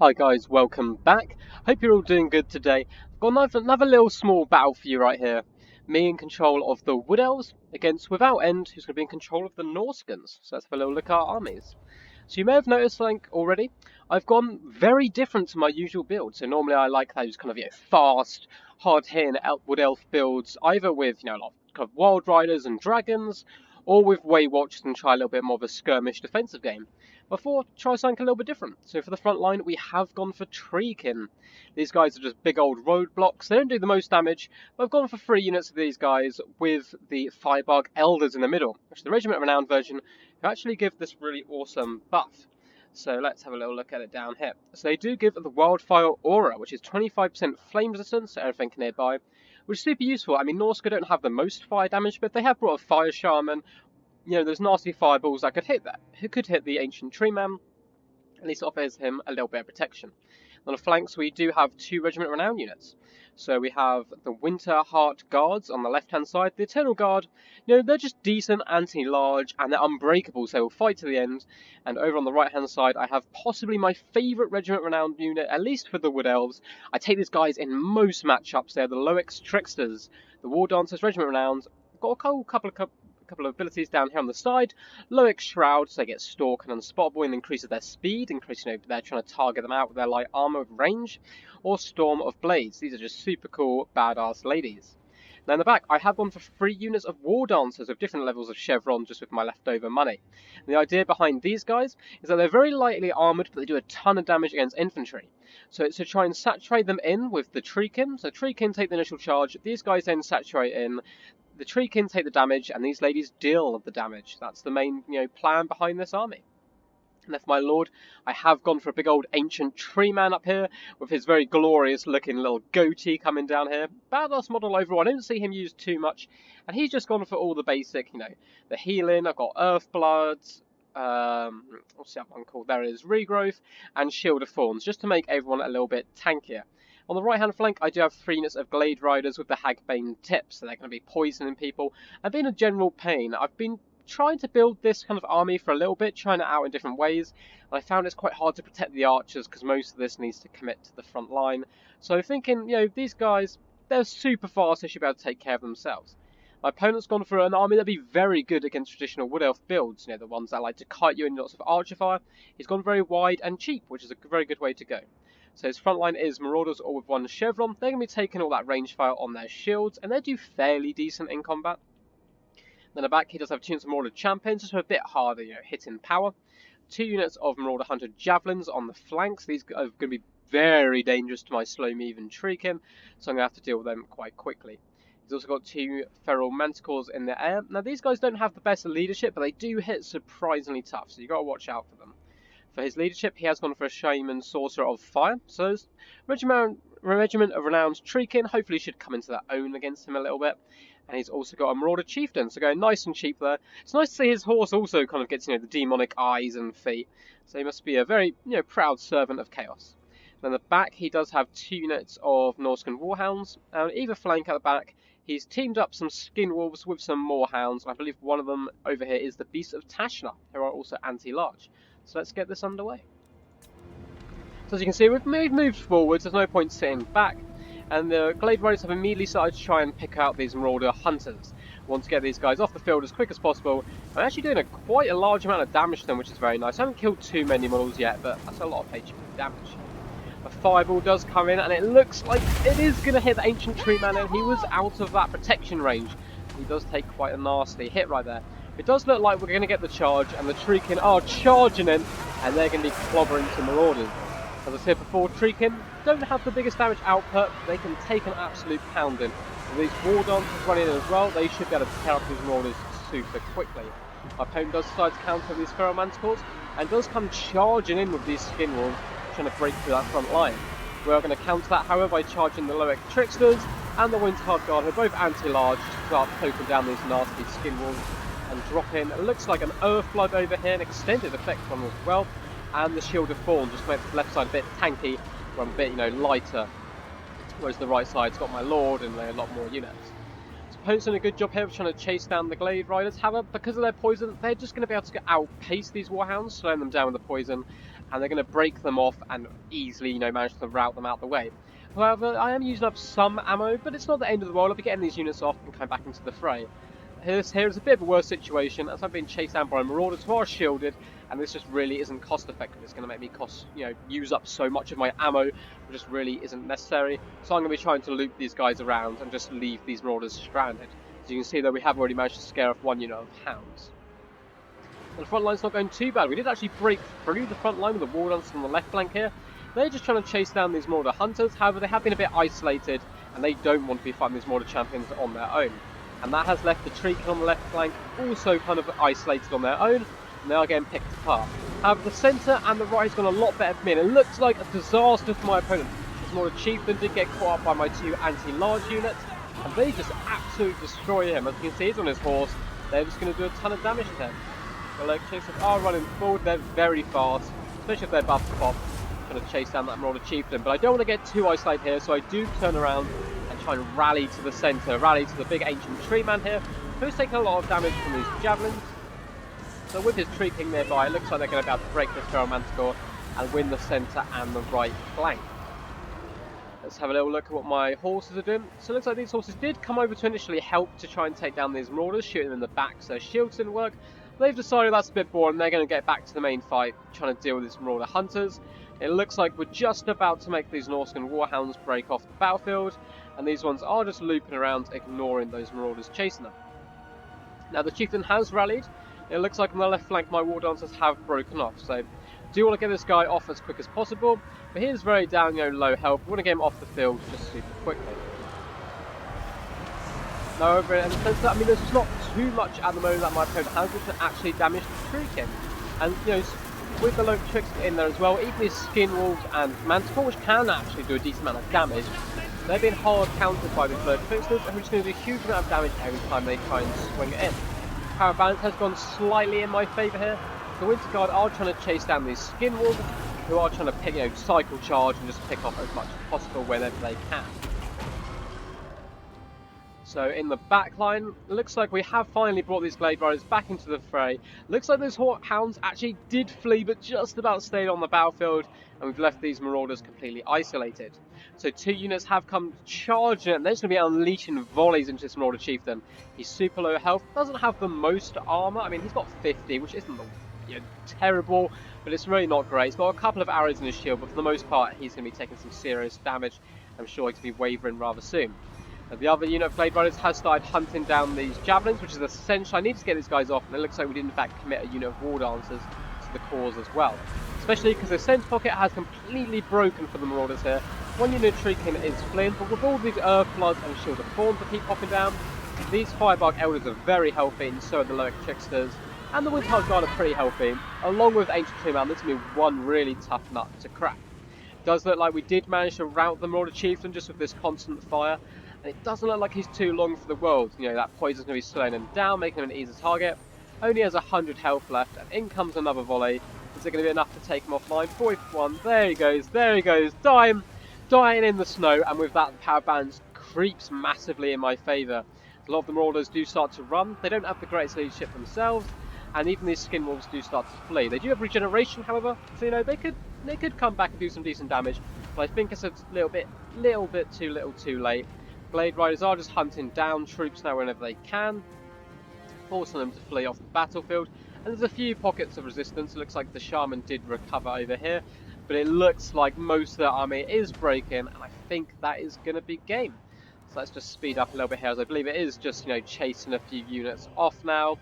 Hi guys, welcome back. Hope you're all doing good today. I've got another little small battle for you right here. Me in control of the Wood Elves against Without End, who's going to be in control of the Norscans. So let's have a little look at our armies. So you may have noticed something already. I've gone very different to my usual build. So normally I like those kind of fast, hard-hitting Wood Elf builds, either with a lot of kind of Wild Riders and Dragons, or with Waywatchers and try a little bit more of a skirmish defensive game. Before, try something a little bit different. So for the front line, we have gone for Treekin. These guys are just big old roadblocks. They don't do the most damage, but I've gone for 3 units of these guys with the Firebark Elders in the middle, which is the Regiment Renowned version, who actually give this really awesome buff. So let's have a little look at it down here. So they do give the Wildfire Aura, which is 25% flame resistance to everything nearby, which is super useful. I mean, Norsca don't have the most fire damage, but they have brought a Fire Shaman. Those nasty fireballs that could hit who could hit the Ancient Tree Man. At least offers him a little bit of protection. On the flanks, we do have 2 Regiment Renown units. So we have the Winter Heart Guards on the left-hand side. The Eternal Guard, they're just decent, anti-large, and they're unbreakable, so they'll fight to the end. And over on the right-hand side, I have possibly my favourite Regiment Renown unit, at least for the Wood Elves. I take these guys in most matchups. They're the Loix Tricksters, the War Dancers, Regiment Renowned. I've got a couple of abilities down here on the side. Loic Shroud, so they get Stalk and Unstoppable and increases their speed, in case they're trying to target them out with their light armor with range. Or Storm of Blades. These are just super cool, badass ladies. Now in the back, I have gone for 3 units of War Dancers with different levels of chevron just with my leftover money. And the idea behind these guys is that they're very lightly armoured, but they do a ton of damage against infantry. So it's to try and saturate them in with the Treekin. So Treekin take the initial charge, these guys then saturate in. The Treekin take the damage, and these ladies deal the damage. That's the main, plan behind this army. And for my lord, I have gone for a big old Ancient Tree Man up here, with his very glorious looking little goatee coming down here. Badass model overall, I don't see him used too much. And he's just gone for all the basic, the healing. I've got Earth Bloods, what's the other one called? There it is, Regrowth, and Shield of Thorns, just to make everyone a little bit tankier. On the right-hand flank, I do have 3 units of Glade Riders with the Hagbane tips, so they're going to be poisoning people and being a general pain. I've been trying to build this kind of army for a little bit, trying it out in different ways, and I found it's quite hard to protect the archers because most of this needs to commit to the front line. So thinking, these guys, they're super fast, they should be able to take care of themselves. My opponent's gone for an army that'd be very good against traditional Wood Elf builds, the ones that like to kite you in lots of archer fire. He's gone very wide and cheap, which is a very good way to go. So his front line is Marauders, all with 1 chevron. They're going to be taking all that range fire on their shields, and they do fairly decent in combat. Then at the back, he does have 2 units of Marauder Champions, just a bit harder, hitting power. 2 units of Marauder Hunter Javelins on the flanks. These are going to be very dangerous to my slow moving Treekin, so I'm going to have to deal with them quite quickly. He's also got 2 Feral Manticores in the air. Now, these guys don't have the best leadership, but they do hit surprisingly tough, so you've got to watch out for them. For his leadership, he has gone for a Shaman Sorcerer of Fire. So Regiment of Renowned Treekin hopefully should come into their own against him a little bit. And he's also got a Marauder Chieftain, so going nice and cheap there. It's nice to see his horse also kind of gets, the demonic eyes and feet. So he must be a very, proud servant of Chaos. Then the back, he does have 2 units of Norscan Warhounds. And either flank at the back, he's teamed up some Skin Wolves with some Moorhounds. I believe one of them over here is the Beast of Tashna, who are also anti-large. So let's get this underway. So as you can see, we've moved forwards, there's no point sitting back, and the Glade Riders have immediately started to try and pick out these Marauder Hunters. We want to get these guys off the field as quick as possible. I'm actually doing quite a large amount of damage to them, which is very nice. I haven't killed too many models yet, but that's a lot of HP damage. A fireball does come in, and it looks like it is going to hit the Ancient Tree Man, and he was out of that protection range. He does take quite a nasty hit right there. It does look like we're going to get the charge, and the Treekin are charging in, and they're going to be clobbering some Marauders. As I said before, Treekin don't have the biggest damage output, but they can take an absolute pounding. With these War Dancers running in as well, they should be able to tear up these Marauders super quickly. My opponent does decide to counter these Feral Manticores, and does come charging in with these Skin Wolves, trying to break through that front line. We are going to counter that, however, by charging the Loic Tricksters and the Winter Heart Guard, who are both anti-large, to start poking down these nasty Skin Wolves. And drop in, it looks like an Earth Blood over here, an extended effect one as well, and the Shield of Thorn just makes the left side a bit tanky, or a bit, lighter, whereas the right side's got my Lord and a lot more units. So opponent's doing a good job here of trying to chase down the Glade Riders, however, because of their poison, they're just going to be able to outpace these Warhounds, slowing them down with the poison, and they're going to break them off and easily, you know, manage to rout them out the way. However, I am using up some ammo, but it's not the end of the world. I'll be getting these units off and come back into the fray. Here is a bit of a worse situation, as I'm being chased down by marauders who are shielded, and this just really isn't cost effective. It's going to make me use up so much of my ammo, which just really isn't necessary. So I'm going to be trying to loop these guys around and just leave these marauders stranded. As you can see, though, we have already managed to scare off one unit of hounds. The front line's not going too bad. We did actually break through the front line with the war dancers on the left flank here. They're just trying to chase down these marauder hunters. However, they have been a bit isolated, and they don't want to be fighting these marauder champions on their own. And that has left the Treekin on the left flank also kind of isolated on their own, and they are getting picked apart. However, the centre and the right has gone a lot better for me, and it looks like a disaster for my opponent. This marauder chieftain did get caught up by my two anti-large units, and they just absolutely destroy him. As you can see, he's on his horse. They're just going to do a ton of damage to him. The leg chasers are running forward. They're very fast, especially if they're buff pop, trying to chase down that marauder chieftain. But I don't want to get too isolated here, so I do turn around and try and rally to the centre, rally to the big ancient tree man here, who's taking a lot of damage from these javelins. So with his tree king nearby, it looks like they're going to be able to break this feral manticore and win the centre and the right flank. Let's have a little look at what my horses are doing. So it looks like these horses did come over to initially help to try and take down these marauders, shooting them in the back so their shields didn't work. They've decided that's a bit boring. They're going to get back to the main fight, trying to deal with these marauder hunters. It looks like we're just about to make these Norscan warhounds break off the battlefield, and these ones are just looping around, ignoring those marauders chasing them. Now the chieftain has rallied. It looks like on the left flank my war dancers have broken off, so do want to get this guy off as quick as possible, but he is very down, low health. We want to get him off the field just super quickly. Now over in the centre, I mean, there's just not too much at the moment that my opponent has which can actually damage the Treekin. And, with the low tricks in there as well, even these skin wolves and manticore, which can actually do a decent amount of damage, they're being hard countered by these low tricksters, and we're just going to do a huge amount of damage every time they try and swing it in. Power balance has gone slightly in my favour here. The Winter Guard are trying to chase down these skin wolves, who are trying to pick, cycle charge and just pick off as much as possible whenever they can. So in the back line, looks like we have finally brought these Glade Riders back into the fray. Looks like those hounds actually did flee, but just about stayed on the battlefield, and we've left these marauders completely isolated. So two units have come charging, and they're just going to be unleashing volleys into this marauder chieftain. He's super low health, doesn't have the most armour. I mean, he's got 50, which isn't terrible, but it's really not great. He's got a couple of arrows in his shield, but for the most part, he's going to be taking some serious damage. I'm sure he's going to be wavering rather soon. The other unit of Glade Riders has started hunting down these javelins, which is essential. I need to get these guys off, and it looks like we did in fact commit a unit of war dancers to the cause as well. Especially because the centre pocket has completely broken for the marauders here. One unit of Treekin is fleeing, but with all these Earth Bloods and Shield of Thorns that keep popping down, these Firebark Elders are very healthy, and so are the Loic Tricksters. And the Windhard Guard are pretty healthy. Along with Ancient Tree Man, this is going to be one really tough nut to crack. It does look like we did manage to rout the marauder chieftain just with this constant fire. And it doesn't look like he's too long for the world. That poison's going to be slowing him down, making him an easy target. Only has 100 health left, and in comes another volley. Is it going to be enough to take him offline? 41, there he goes, dying in the snow, and with that, the power balance creeps massively in my favour. A lot of the marauders do start to run. They don't have the greatest leadership themselves, and even these skin wolves do start to flee. They do have regeneration, however, so they could come back and do some decent damage, but I think it's a little bit too little too late. Glade Riders are just hunting down troops now whenever they can, forcing them to flee off the battlefield. And there's a few pockets of resistance. It looks like the Shaman did recover over here, but it looks like most of the army is breaking, and I think that is going to be game. So let's just speed up a little bit here, as I believe it is just chasing a few units off now.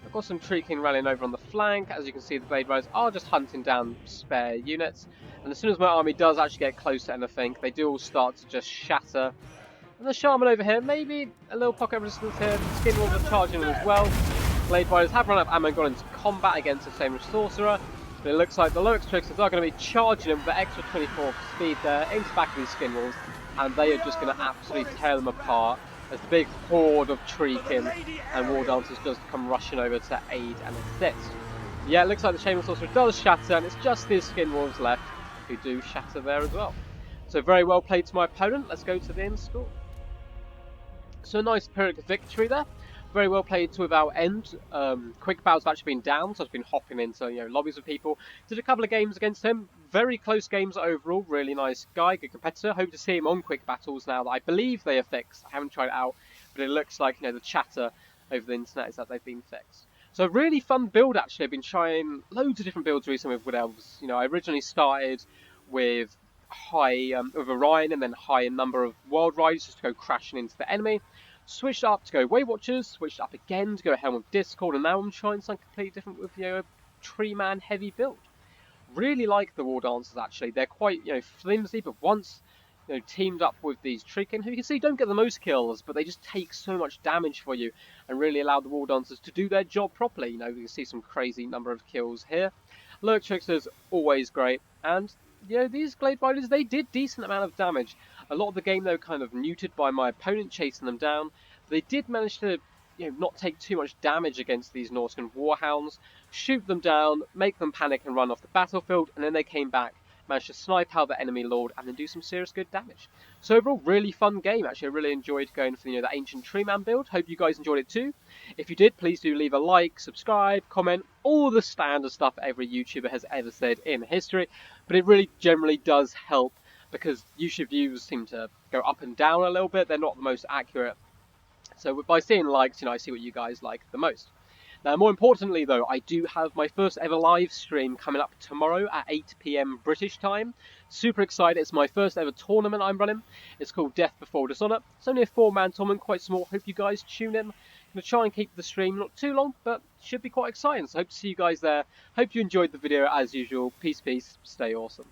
I've got some Treekin rallying over on the flank. As you can see, the Glade Riders are just hunting down spare units, and as soon as my army does actually get close to anything, they do all start to just shatter. And the Shaman over here, maybe a little pocket of resistance here. The Skin Wolves are charging them as well. Glade Riders have run out of ammo and gone into combat against the same Sorcerer. But it looks like the Loic Tricksters are going to be charging them with the extra 24 speed there into the back of these Skin Wolves. And they are just going to absolutely tear them apart as the big horde of Treekin and War Dancers just come rushing over to aid and assist. Yeah, it looks like the Shaman Sorcerer does shatter, and it's just these Skin Wolves left who do shatter there as well. So very well played to my opponent. Let's go to the end score. So a nice Pyrrhic victory there. very well played to without end. Quick battles have actually been down, so I've been hopping into lobbies with people. Did a couple of games against him. Very close games overall. Really nice guy, good competitor. Hope to see him on quick battles now that I believe they are fixed. I haven't tried it out, but it looks like the chatter over the internet is that they've been fixed. So a really fun build actually. I've been trying loads of different builds recently with Wood Elves. I originally started with with Orion and then high in number of Wild Riders just to go crashing into the enemy. Switched up to go Weight Watchers, switched up again to go Helm of Discord, and now I'm trying something completely different with a Tree Man heavy build. Really like the War Dancers actually. They're quite flimsy, but once teamed up with these Treekin, who you can see don't get the most kills, but they just take so much damage for you and really allow the War Dancers to do their job properly. You can see some crazy number of kills here. Lurk Tricksters always great, and these Glade Riders, they did decent amount of damage. A lot of the game though kind of muted by my opponent chasing them down. They did manage to not take too much damage against these Norscan Warhounds, shoot them down, make them panic and run off the battlefield, and then they came back, managed to snipe out the enemy lord, and then do some serious good damage. So overall, really fun game. Actually, I really enjoyed going for the Ancient Treeman build. Hope you guys enjoyed it too. If you did, please do leave a like, subscribe, comment, all the standard stuff every YouTuber has ever said in history. But it really generally does help because YouTube views seem to go up and down a little bit. They're not the most accurate. So by seeing likes, I see what you guys like the most. Now, more importantly, though, I do have my first ever live stream coming up tomorrow at 8 PM British time. Super excited. It's my first ever tournament I'm running. It's called Death Before Dishonor. It's only a 4-man tournament, quite small. Hope you guys tune in. I'm going to try and keep the stream not too long, but should be quite exciting. So hope to see you guys there. Hope you enjoyed the video as usual. Peace, peace. Stay awesome.